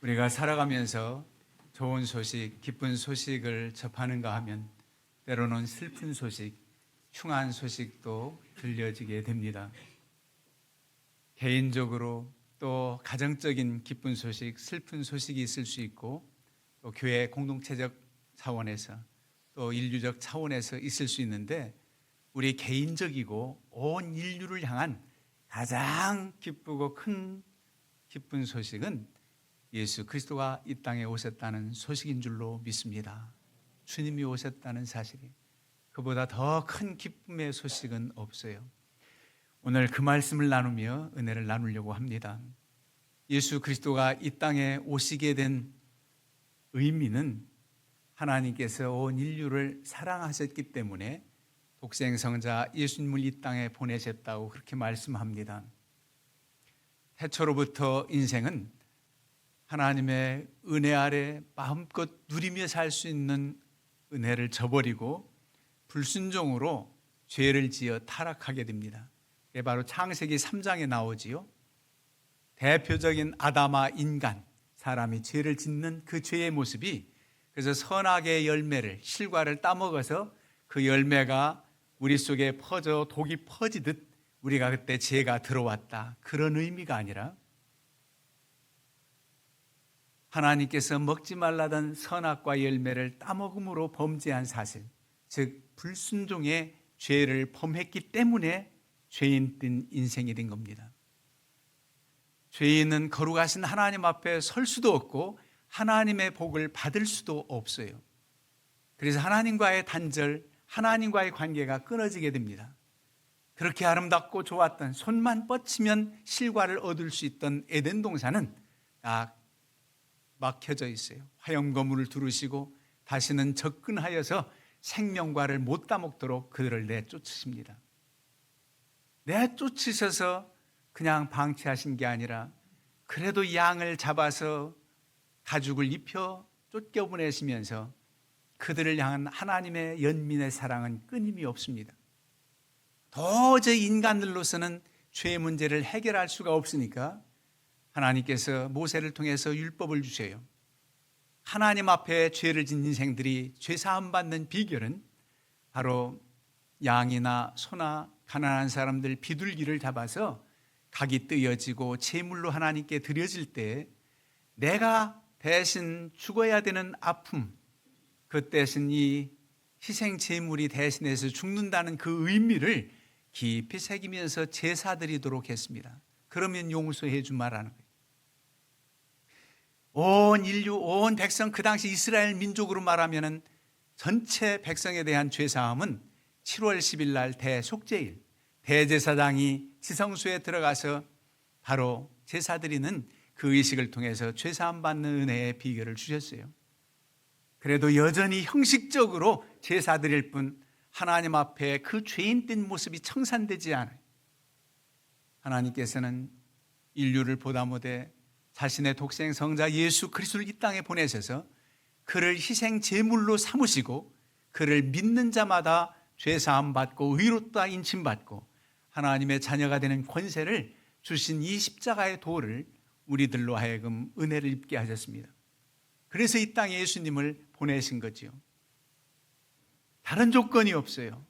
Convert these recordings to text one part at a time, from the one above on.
우리가 살아가면서 좋은 소식, 기쁜 소식을 접하는가 하면 때로는 슬픈 소식, 흉한 소식도 들려지게 됩니다. 개인적으로 또 가정적인 기쁜 소식, 슬픈 소식이 있을 수 있고 또 교회 공동체적 차원에서 또 인류적 차원에서 있을 수 있는데 우리 개인적이고 온 인류를 향한 가장 기쁘고 큰 기쁜 소식은 예수 그리스도가 이 땅에 오셨다는 소식인 줄로 믿습니다. 주님이 오셨다는 사실이 그보다 더 큰 기쁨의 소식은 없어요. 오늘 그 말씀을 나누며 은혜를 나누려고 합니다. 예수 그리스도가 이 땅에 오시게 된 의미는 하나님께서 온 인류를 사랑하셨기 때문에 독생성자 예수님을 이 땅에 보내셨다고 그렇게 말씀합니다. 태초로부터 인생은 하나님의 은혜 아래 마음껏 누리며 살 수 있는 은혜를 저버리고 불순종으로 죄를 지어 타락하게 됩니다. 이게 바로 창세기 3장에 나오지요. 대표적인 아담아 인간, 사람이 죄를 짓는 그 죄의 모습이 그래서 선악의 열매를, 실과를 따먹어서 그 열매가 우리 속에 퍼져 독이 퍼지듯 우리가 그때 죄가 들어왔다. 그런 의미가 아니라 하나님께서 먹지 말라던 선악과 열매를 따먹음으로 범죄한 사실, 즉 불순종의 죄를 범했기 때문에 죄인 된 인생이 된 겁니다. 죄인은 거룩하신 하나님 앞에 설 수도 없고 하나님의 복을 받을 수도 없어요. 그래서 하나님과의 단절, 하나님과의 관계가 끊어지게 됩니다. 그렇게 아름답고 좋았던, 손만 뻗치면 실과를 얻을 수 있던 에덴 동산은 다 막혀져 있어요. 화염거물을 두르시고 다시는 접근하여서 생명과를 못 따먹도록 그들을 내쫓으십니다. 내쫓으셔서 그냥 방치하신 게 아니라 그래도 양을 잡아서 가죽을 입혀 쫓겨보내시면서 그들을 향한 하나님의 연민의 사랑은 끊임이 없습니다. 도저히 인간들로서는 죄의 문제를 해결할 수가 없으니까 하나님께서 모세를 통해서 율법을 주세요. 하나님 앞에 죄를 짓는 인생들이 죄사함 받는 비결은 바로 양이나 소나 가난한 사람들 비둘기를 잡아서 각이 뜯어지고 제물로 하나님께 드려질 때 내가 대신 죽어야 되는 아픔, 그 대신 이 희생 제물이 대신해서 죽는다는 그 의미를 깊이 새기면서 제사 드리도록 했습니다. 그러면 용서해 주마라는 거예요. 온 인류, 온 백성, 그 당시 이스라엘 민족으로 말하면 전체 백성에 대한 죄사함은 7월 10일 날 대속죄일, 대제사장이 지성소에 들어가서 바로 제사 드리는 그 의식을 통해서 죄사함 받는 은혜의 비결을 주셨어요. 그래도 여전히 형식적으로 제사 드릴 뿐 하나님 앞에 그 죄인된 모습이 청산되지 않아요. 하나님께서는 인류를 보다 못해 자신의 독생 성자 예수 그리스도를 이 땅에 보내셔서 그를 희생 제물로 삼으시고 그를 믿는 자마다 죄사함 받고 의롭다 인침받고 하나님의 자녀가 되는 권세를 주신 이 십자가의 도를 우리들로 하여금 은혜를 입게 하셨습니다. 그래서 이 땅에 예수님을 보내신 거지요. 다른 조건이 없어요.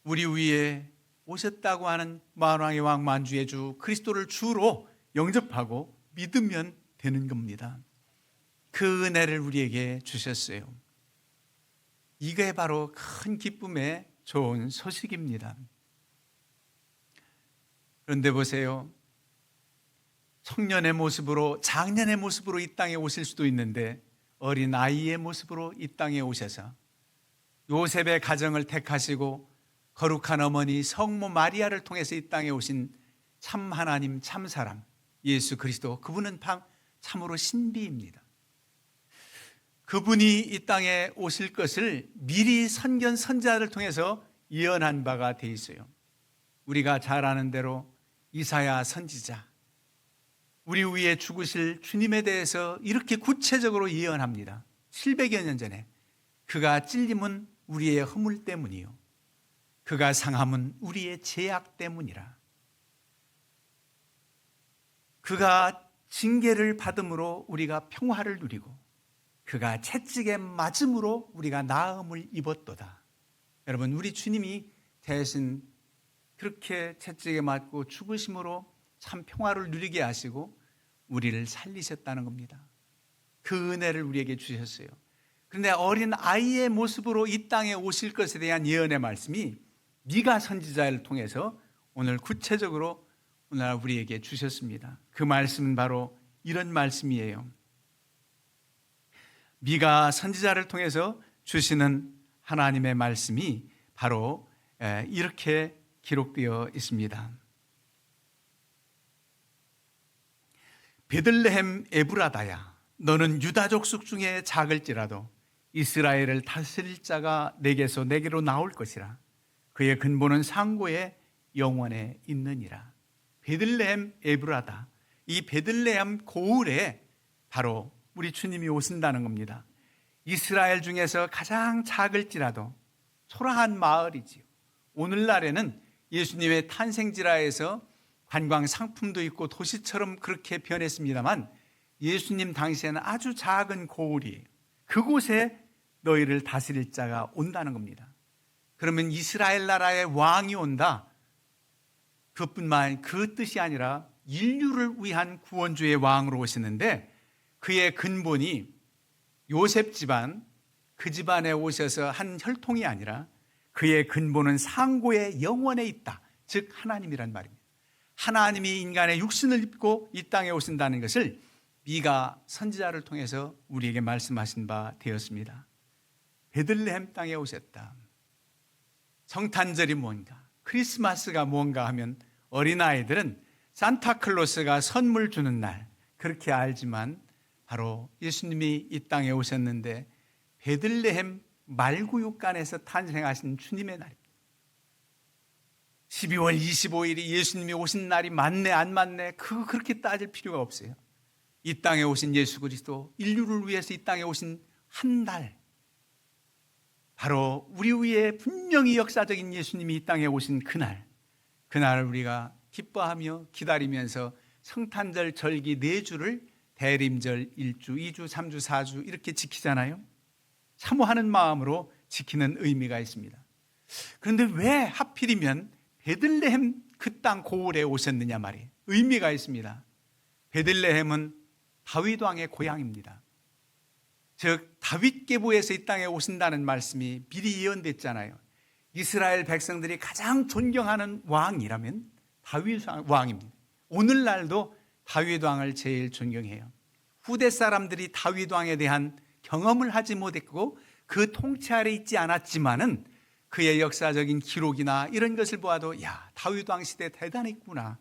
우리 위에 오셨다고 하는 만왕의 왕 만주의 주 그리스도를 주로 영접하고 믿으면 되는 겁니다. 그 은혜를 우리에게 주셨어요. 이게 바로 큰 기쁨의 좋은 소식입니다. 그런데 보세요. 청년의 모습으로, 장년의 모습으로 이 땅에 오실 수도 있는데 어린 아이의 모습으로 이 땅에 오셔서 요셉의 가정을 택하시고 거룩한 어머니 성모 마리아를 통해서 이 땅에 오신 참 하나님, 참 사람 예수 그리스도, 그분은 참으로 신비입니다. 그분이 이 땅에 오실 것을 미리 선견 선지자를 통해서 예언한 바가 돼 있어요. 우리가 잘 아는 대로 이사야 선지자, 우리 위에 죽으실 주님에 대해서 이렇게 구체적으로 예언합니다. 700여 년 전에 그가 찔림은 우리의 허물 때문이요 그가 상함은 우리의 죄악 때문이라. 그가 징계를 받음으로 우리가 평화를 누리고 그가 채찍에 맞음으로 우리가 나음을 입었도다. 여러분, 우리 주님이 대신 그렇게 채찍에 맞고 죽으심으로 참 평화를 누리게 하시고 우리를 살리셨다는 겁니다. 그 은혜를 우리에게 주셨어요. 그런데 어린 아이의 모습으로 이 땅에 오실 것에 대한 예언의 말씀이 미가 선지자를 통해서 오늘 구체적으로 오늘 우리에게 주셨습니다. 그 말씀은 바로 이런 말씀이에요. 미가 선지자를 통해서 주시는 하나님의 말씀이 바로 이렇게 기록되어 있습니다. 베들레헴 에브라다야, 너는 유다 족속 중에 작을지라도 이스라엘을 다스릴 자가 내게서 내게로 나올 것이라. 그의 근본은 상고의 영원에 있느니라. 베들레헴 에브라다, 이 베들레헴 고을에 바로 우리 주님이 오신다는 겁니다. 이스라엘 중에서 가장 작을지라도 초라한 마을이지요. 오늘날에는 예수님의 탄생지라에서 관광 상품도 있고 도시처럼 그렇게 변했습니다만 예수님 당시에는 아주 작은 고을이에요. 그곳에 너희를 다스릴 자가 온다는 겁니다. 그러면 이스라엘 나라의 왕이 온다. 그뿐만 그 뜻이 아니라 인류를 위한 구원주의 왕으로 오시는데 그의 근본이 요셉 집안, 그 집안에 오셔서 한 혈통이 아니라 그의 근본은 상고의 영원에 있다. 즉 하나님이란 말입니다. 하나님이 인간의 육신을 입고 이 땅에 오신다는 것을 미가 선지자를 통해서 우리에게 말씀하신 바 되었습니다. 베들레헴 땅에 오셨다. 성탄절이 뭔가, 크리스마스가 뭔가 하면 어린아이들은 산타클로스가 선물 주는 날 그렇게 알지만 바로 예수님이 이 땅에 오셨는데 베들레헴 말구육간에서 탄생하신 주님의 날입니다. 12월 25일이 예수님이 오신 날이 맞네 안 맞네 그렇게 따질 필요가 없어요. 이 땅에 오신 예수 그리스도, 인류를 위해서 이 땅에 오신 한 날, 바로 우리 위에 분명히 역사적인 예수님이 이 땅에 오신 그날을 우리가 기뻐하며 기다리면서 성탄절 절기 4주를 대림절 1주, 2주, 3주, 4주 이렇게 지키잖아요. 사모하는 마음으로 지키는 의미가 있습니다. 그런데 왜 하필이면 베들레헴 그 땅 고을에 오셨느냐 말이에요. 의미가 있습니다. 베들레헴은 다윗 왕의 고향입니다. 즉 다윗 계보에서 이 땅에 오신다는 말씀이 미리 예언됐잖아요. 이스라엘 백성들이 가장 존경하는 왕이라면 다윗 왕입니다. 오늘날도 다윗 왕을 제일 존경해요. 후대 사람들이 다윗 왕에 대한 경험을 하지 못했고 그 통치 아래 있지 않았지만은 그의 역사적인 기록이나 이런 것을 보아도 야, 다윗 왕 시대 대단했구나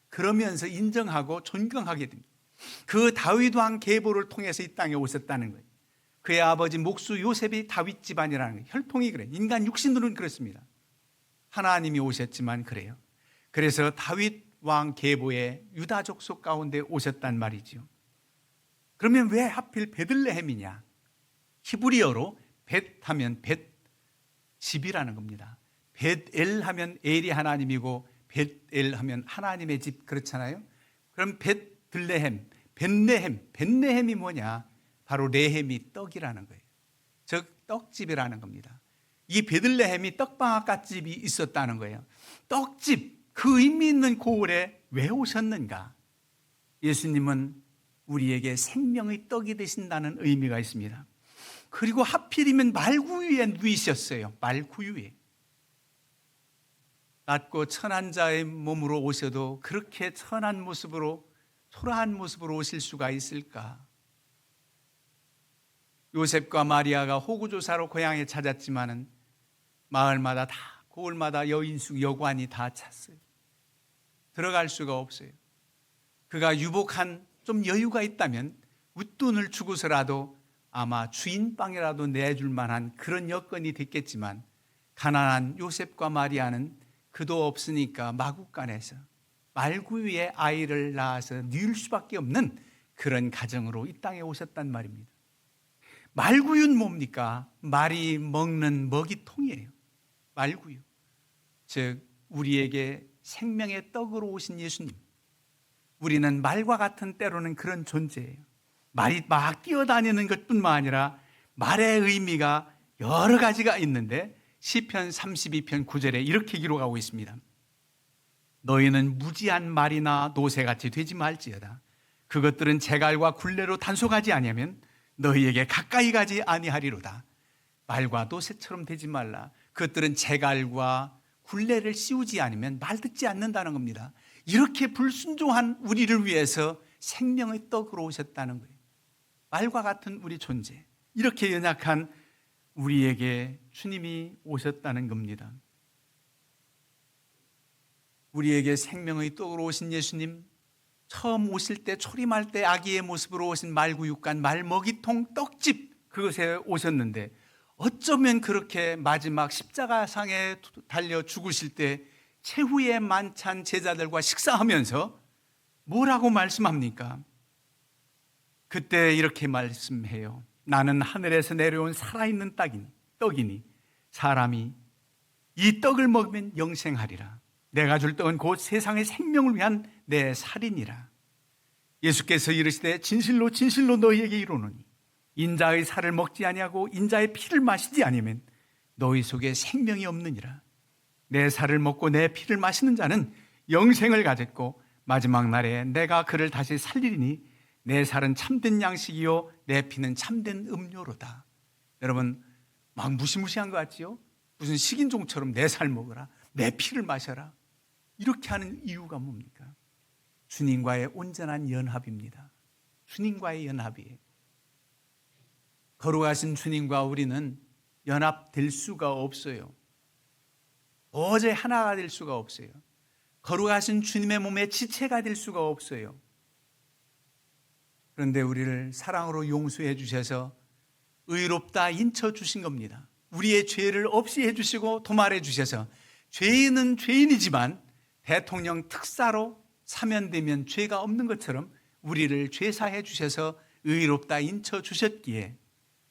그러면서 인정하고 존경하게 됩니다. 그 다윗 왕 계보를 통해서 이 땅에 오셨다는 거예요. 그의 아버지 목수 요셉이 다윗 집안이라는 거예요. 혈통이 그래요. 인간 육신으로는 그렇습니다. 하나님이 오셨지만 그래요. 그래서 다윗 왕 계보의 유다 족속 가운데 오셨단 말이죠. 그러면 왜 하필 베들레헴이냐? 히브리어로 벳 하면 집이라는 겁니다. 벳엘 하면 엘이 하나님이고 벳엘 하면 하나님의 집 그렇잖아요. 그럼 벳들레헴, 벳레헴이 뭐냐? 바로 레헴이 떡이라는 거예요. 즉 떡집이라는 겁니다. 이 베들레헴이 떡방앗갓집이 있었다는 거예요. 떡집, 그 의미 있는 고을에 왜 오셨는가? 예수님은 우리에게 생명의 떡이 되신다는 의미가 있습니다. 그리고 하필이면 말구유에 누이셨어요. 말구유에. 낮고 천한 자의 몸으로 오셔도 그렇게 천한 모습으로, 초라한 모습으로 오실 수가 있을까? 요셉과 마리아가 호구조사로 고향에 찾았지만은 마을마다 다, 고을마다 여인숙, 여관이 다 찼어요. 들어갈 수가 없어요. 그가 유복한 좀 여유가 있다면 웃돈을 주고서라도 아마 주인방이라도 내줄 만한 그런 여건이 됐겠지만 가난한 요셉과 마리아는 그도 없으니까 마구간에서 말구유에 아이를 낳아서 뉘을 수밖에 없는 그런 가정으로 이 땅에 오셨단 말입니다. 말구유는 뭡니까? 말이 먹는 먹이통이에요. 말구유. 즉 우리에게 생명의 떡으로 오신 예수님. 우리는 말과 같은 때로는 그런 존재예요. 말이 막 뛰어다니는 것뿐만 아니라 말의 의미가 여러 가지가 있는데 시편 32편 9절에 이렇게 기록하고 있습니다. 너희는 무지한 말이나 노새같이 되지 말지어다. 그것들은 재갈과 굴레로 단속하지 아니하면 너희에게 가까이 가지 아니하리로다. 말과 노새처럼 되지 말라. 그것들은 재갈과 굴레를 씌우지 않으면 말 듣지 않는다는 겁니다. 이렇게 불순종한 우리를 위해서 생명의 떡으로 오셨다는 거예요. 말과 같은 우리 존재, 이렇게 연약한 우리에게 주님이 오셨다는 겁니다. 우리에게 생명의 떡으로 오신 예수님, 처음 오실 때 초림할 때 아기의 모습으로 오신 말구육간, 말먹이통, 떡집, 그것에 오셨는데 어쩌면 그렇게 마지막 십자가상에 달려 죽으실 때 최후의 만찬 제자들과 식사하면서 뭐라고 말씀합니까? 그때 이렇게 말씀해요. 나는 하늘에서 내려온 살아있는 떡이니 사람이 이 떡을 먹으면 영생하리라. 내가 줄 떡은 곧 세상의 생명을 위한 내 살이니라. 예수께서 이르시되 진실로 진실로 너희에게 이르노니 인자의 살을 먹지 아니하고 인자의 피를 마시지 아니하면 너희 속에 생명이 없느니라. 내 살을 먹고 내 피를 마시는 자는 영생을 가졌고 마지막 날에 내가 그를 다시 살리리니 내 살은 참된 양식이요 내 피는 참된 음료로다. 여러분, 막 무시무시한 것 같지요? 무슨 식인종처럼 내 살 먹어라, 내 피를 마셔라, 이렇게 하는 이유가 뭡니까? 주님과의 온전한 연합입니다. 주님과의 연합이에요. 거룩하신 주님과 우리는 연합될 수가 없어요. 도저히 하나가 될 수가 없어요. 거룩하신 주님의 몸의 지체가 될 수가 없어요. 그런데 우리를 사랑으로 용서해 주셔서 의롭다 인쳐 주신 겁니다. 우리의 죄를 없이 해주시고 도말해 주셔서 죄인은 죄인이지만 대통령 특사로 사면되면 죄가 없는 것처럼 우리를 죄사해 주셔서 의롭다 인쳐 주셨기에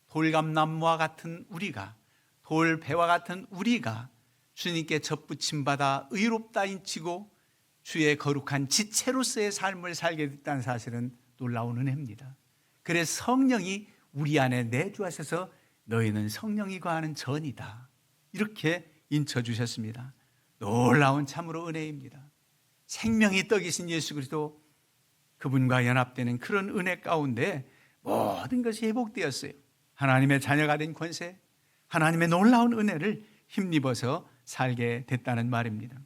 돌감나무와 같은 우리가, 돌배와 같은 우리가 주님께 접붙임받아 의롭다 인치고 주의 거룩한 지체로서의 삶을 살게 됐다는 사실은 놀라운 은혜입니다. 그래서 성령이 우리 안에 내주하셔서 너희는 성령이 거하는 전이다, 이렇게 인쳐주셨습니다. 놀라운 참으로 은혜입니다. 생명이 떡이신 예수 그리스도, 그분과 연합되는 그런 은혜 가운데 모든 것이 회복되었어요. 하나님의 자녀가 된 권세, 하나님의 놀라운 은혜를 힘입어서 살게 됐다는 말입니다.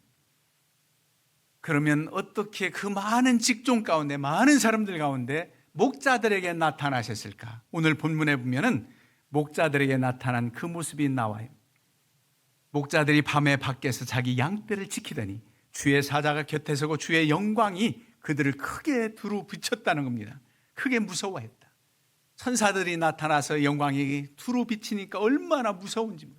그러면 어떻게 그 많은 직종 가운데, 많은 사람들 가운데 목자들에게 나타나셨을까? 오늘 본문에 보면은 목자들에게 나타난 그 모습이 나와요. 목자들이 밤에 밖에서 자기 양떼를 지키더니 주의 사자가 곁에 서고 주의 영광이 그들을 크게 두루 비쳤다는 겁니다. 크게 무서워했다. 천사들이 나타나서 영광이 두루 비치니까 얼마나 무서운지.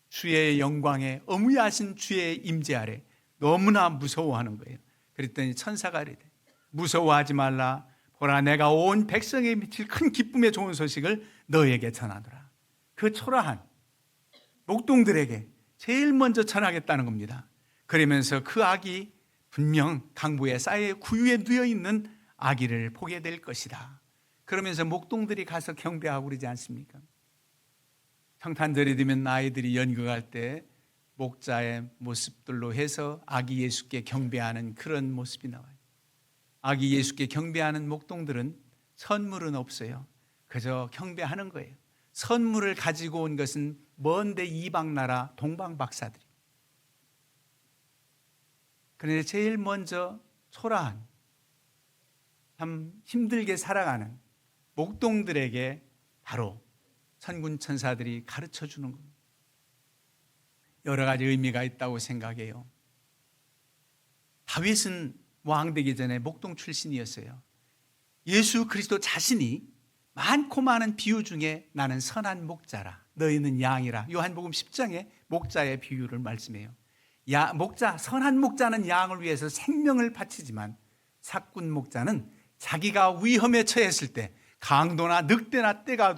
주의 영광에, 어무야하신 주의 임재 아래 너무나 무서워하는 거예요. 그랬더니 천사가 이르되 무서워하지 말라. 보라, 내가 온 백성에 미칠 큰 기쁨의 좋은 소식을 너에게 전하노라. 그 초라한 목동들에게 제일 먼저 전하겠다는 겁니다. 그러면서 그 아기 분명 강부의 쌀의 구유에 누워있는 아기를 보게 될 것이다. 그러면서 목동들이 가서 경배하고 그러지 않습니까? 성탄절이 되면 아이들이 연극할 때 목자의 모습들로 해서 아기 예수께 경배하는 그런 모습이 나와요. 아기 예수께 경배하는 목동들은 선물은 없어요. 그저 경배하는 거예요. 선물을 가지고 온 것은 먼데 이방나라 동방박사들이. 그런데 제일 먼저 초라한, 참 힘들게 살아가는 목동들에게 바로 천군 천사들이 가르쳐 주는 겁니다. 여러 가지 의미가 있다고 생각해요. 다윗은 왕 되기 전에 목동 출신이었어요. 예수 그리스도 자신이 많고 많은 비유 중에 나는 선한 목자라, 너희는 양이라, 요한복음 10장에 목자의 비유를 말씀해요. 목자, 선한 목자는 양을 위해서 생명을 바치지만 사꾼 목자는 자기가 위험에 처했을 때 강도나 늑대나 떼가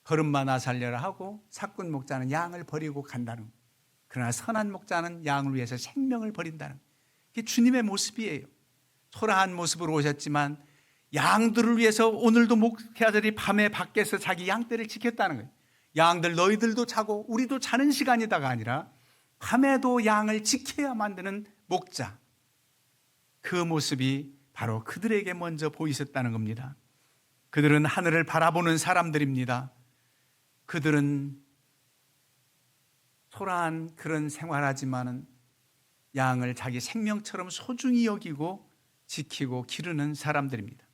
걸음마 나 살려라 하고 사꾼 목자는 양을 버리고 간다는 거예요. 그러나 선한 목자는 양을 위해서 생명을 버린다는, 그게 주님의 모습이에요. 초라한 모습으로 오셨지만 양들을 위해서 오늘도 목회자들이 밤에 밖에서 자기 양떼를 지켰다는 거예요. 양들 너희들도 자고 우리도 자는 시간이다가 아니라 밤에도 양을 지켜야 만드는 목자. 그 모습이 바로 그들에게 먼저 보이셨다는 겁니다. 그들은 하늘을 바라보는 사람들입니다. 그들은 초라한 그런 생활하지만은 양을 자기 생명처럼 소중히 여기고 지키고 기르는 사람들입니다.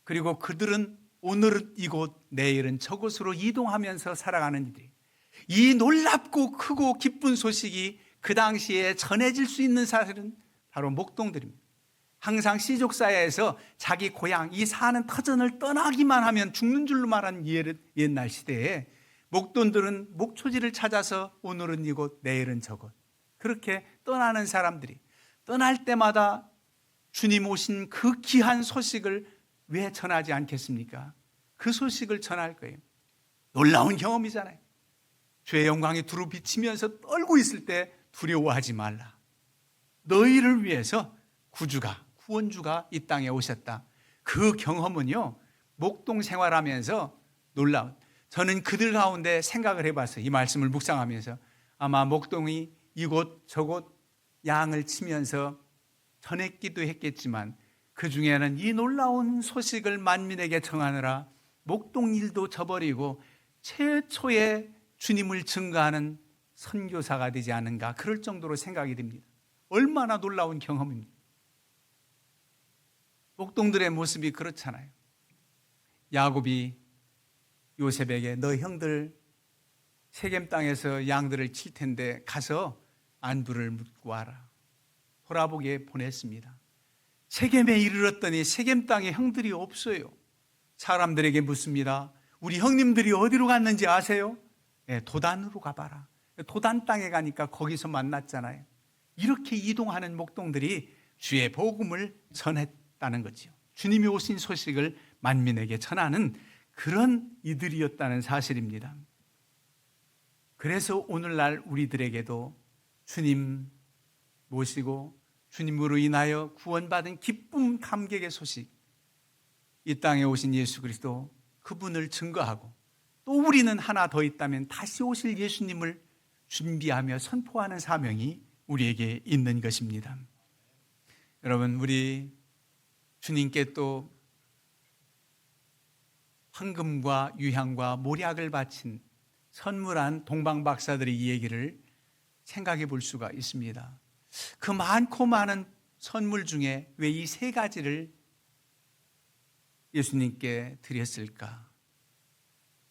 그리고 그들은 오늘은 이곳, 내일은 저곳으로 이동하면서 살아가는 이들이, 이 놀랍고 크고 기쁜 소식이 그 당시에 전해질 수 있는 사실은 바로 목동들입니다. 항상 시족사회에서 자기 고향, 이 사는 터전을 떠나기만 하면 죽는 줄로 말하는 옛날 시대에 목동들은 목초지를 찾아서 오늘은 이곳, 내일은 저곳, 그렇게 떠나는 사람들이 떠날 때마다 주님 오신 그 귀한 소식을 왜 전하지 않겠습니까? 그 소식을 전할 거예요. 놀라운 경험이잖아요. 주의 영광이 두루 비치면서 떨고 있을 때 두려워하지 말라. 너희를 위해서 구원주가 이 땅에 오셨다. 그 경험은요, 목동 생활하면서 놀라운, 저는 그들 가운데 생각을 해봤어요. 이 말씀을 묵상하면서 아마 목동이 이곳 저곳 양을 치면서 전했기도 했겠지만 그 중에는 이 놀라운 소식을 만민에게 전하느라 목동 일도 저버리고 최초의 주님을 증거하는 선교사가 되지 않은가, 그럴 정도로 생각이 됩니다. 얼마나 놀라운 경험입니다. 목동들의 모습이 그렇잖아요. 야곱이 요셉에게 너 형들 세겜 땅에서 양들을 칠 텐데 가서 안부를 묻고 와라. 돌아보게 보냈습니다. 세겜에 이르렀더니 세겜 땅에 형들이 없어요. 사람들에게 묻습니다. 우리 형님들이 어디로 갔는지 아세요? 네, 도단으로 가봐라. 도단 땅에 가니까 거기서 만났잖아요. 이렇게 이동하는 목동들이 주의 복음을 전했다는 거죠. 주님이 오신 소식을 만민에게 전하는 그런 이들이었다는 사실입니다. 그래서 오늘날 우리들에게도 주님 모시고 주님으로 인하여 구원받은 기쁨 감격의 소식, 이 땅에 오신 예수 그리스도, 그분을 증거하고 또 우리는 하나 더 있다면 다시 오실 예수님을 준비하며 선포하는 사명이 우리에게 있는 것입니다. 여러분, 우리 주님께 또 황금과 유향과 몰약을 바친 선물한 동방 박사들의 이 얘기를 생각해 볼 수가 있습니다. 그 많고 많은 선물 중에 왜 이 세 가지를 예수님께 드렸을까?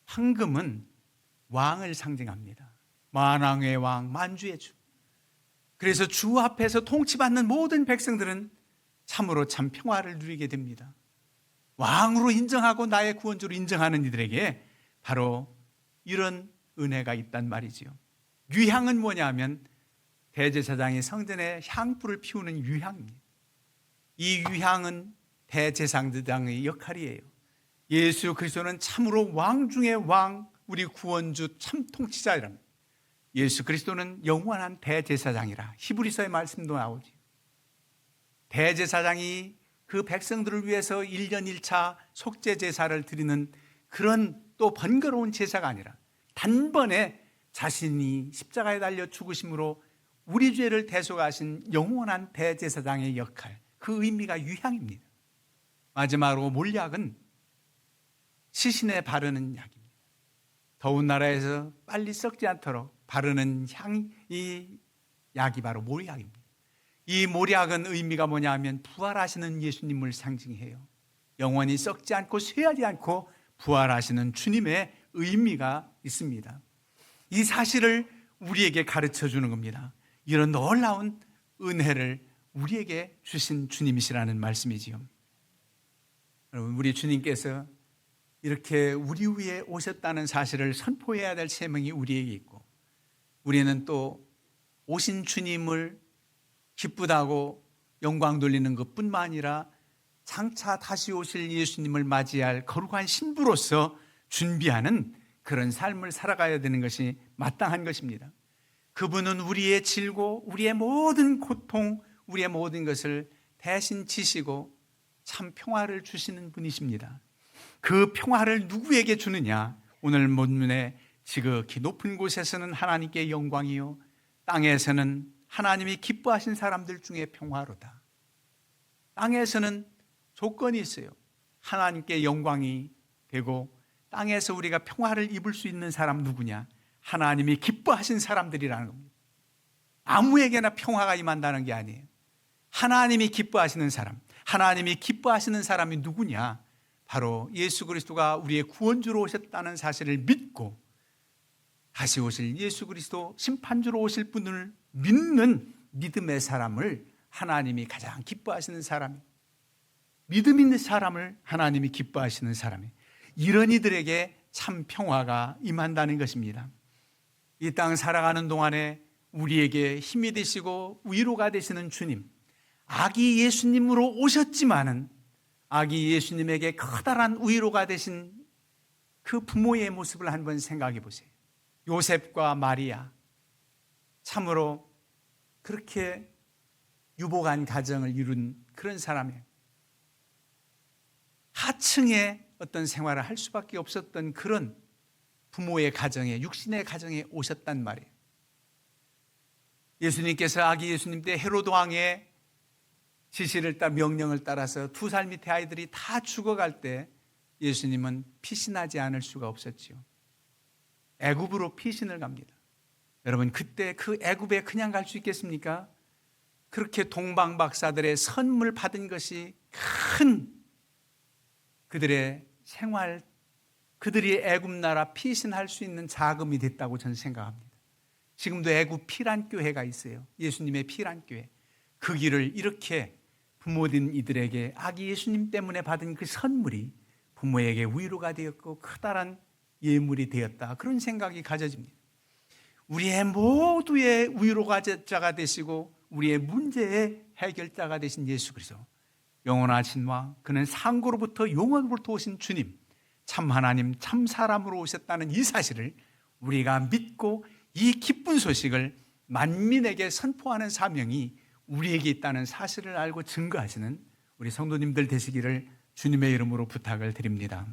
황금은 왕을 상징합니다. 만왕의 왕, 만주의 주. 그래서 주 앞에서 통치받는 모든 백성들은 참으로 참 평화를 누리게 됩니다. 왕으로 인정하고 나의 구원주로 인정하는 이들에게 바로 이런 은혜가 있단 말이지요. 유향은 뭐냐 하면 대제사장이 성전에 향불을 피우는 유향입니다. 이 유향은 대제사장의 역할이에요. 예수 그리스도는 참으로 왕 중의 왕, 우리 구원주 참 통치자이랍니다. 예수 그리스도는 영원한 대제사장이라 히브리서의 말씀도 나오죠. 대제사장이 그 백성들을 위해서 1년 1차 속죄 제사를 드리는 그런 또 번거로운 제사가 아니라 단번에 자신이 십자가에 달려 죽으심으로 우리 죄를 대속하신 영원한 대제사장의 역할, 그 의미가 유향입니다. 마지막으로 몰약은 시신에 바르는 약입니다. 더운 나라에서 빨리 썩지 않도록 바르는 이 약이 바로 몰약입니다. 이 몰약은 의미가 뭐냐 하면 부활하시는 예수님을 상징해요. 영원히 썩지 않고 쇠하지 않고 부활하시는 주님의 의미가 있습니다. 이 사실을 우리에게 가르쳐 주는 겁니다. 이런 놀라운 은혜를 우리에게 주신 주님이시라는 말씀이지요. 여러분, 우리 주님께서 이렇게 우리 위에 오셨다는 사실을 선포해야 될 사명이 우리에게 있고, 우리는 또 오신 주님을 기쁘다고 영광 돌리는 것뿐만 아니라 장차 다시 오실 예수님을 맞이할 거룩한 신부로서 준비하는 그런 삶을 살아가야 되는 것이 마땅한 것입니다. 그분은 우리의 질고 우리의 모든 고통, 우리의 모든 것을 대신 지시고 참 평화를 주시는 분이십니다. 그 평화를 누구에게 주느냐? 오늘 본문에 지극히 높은 곳에서는 하나님께 영광이요 땅에서는 하나님이 기뻐하신 사람들 중에 평화로다. 땅에서는 조건이 있어요. 하나님께 영광이 되고 땅에서 우리가 평화를 입을 수 있는 사람 누구냐? 하나님이 기뻐하신 사람들이라는 겁니다. 아무에게나 평화가 임한다는 게 아니에요. 하나님이 기뻐하시는 사람, 하나님이 기뻐하시는 사람이 누구냐? 바로 예수 그리스도가 우리의 구원주로 오셨다는 사실을 믿고 다시 오실 예수 그리스도 심판주로 오실 분을 믿는 믿음의 사람을 하나님이 가장 기뻐하시는 사람이, 믿음 있는 사람을 하나님이 기뻐하시는 사람이, 이런 이들에게 참 평화가 임한다는 것입니다. 이 땅 살아가는 동안에 우리에게 힘이 되시고 위로가 되시는 주님, 아기 예수님으로 오셨지만은 아기 예수님에게 커다란 위로가 되신 그 부모의 모습을 한번 생각해 보세요. 요셉과 마리아, 참으로 그렇게 유복한 가정을 이룬 그런 사람이에요. 하층의 어떤 생활을 할 수밖에 없었던 그런 부모의 가정에, 육신의 가정에 오셨단 말이에요. 예수님께서 아기 예수님 때 헤로드 왕의 지시를 따라 명령을 따라서 2살 밑에 아이들이 다 죽어갈 때 예수님은 피신하지 않을 수가 없었지요. 애굽으로 피신을 갑니다. 여러분, 그때 그 애굽에 그냥 갈 수 있겠습니까? 그렇게 동방박사들의 선물 받은 것이 큰 그들의 생활, 그들이 애굽 나라 피신할 수 있는 자금이 됐다고 저는 생각합니다. 지금도 애굽 피란교회가 있어요. 예수님의 피란교회. 그 길을 이렇게 부모된 이들에게 아기 예수님 때문에 받은 그 선물이 부모에게 위로가 되었고 커다란 예물이 되었다, 그런 생각이 가져집니다. 우리의 모두의 위로자가 되시고 우리의 문제의 해결자가 되신 예수 그리스도, 영원하신 왕, 그는 상고로부터 영원으로부터 오신 주님, 참 하나님, 참 사람으로 오셨다는 이 사실을 우리가 믿고 이 기쁜 소식을 만민에게 선포하는 사명이 우리에게 있다는 사실을 알고 증거하시는 우리 성도님들 되시기를 주님의 이름으로 부탁을 드립니다.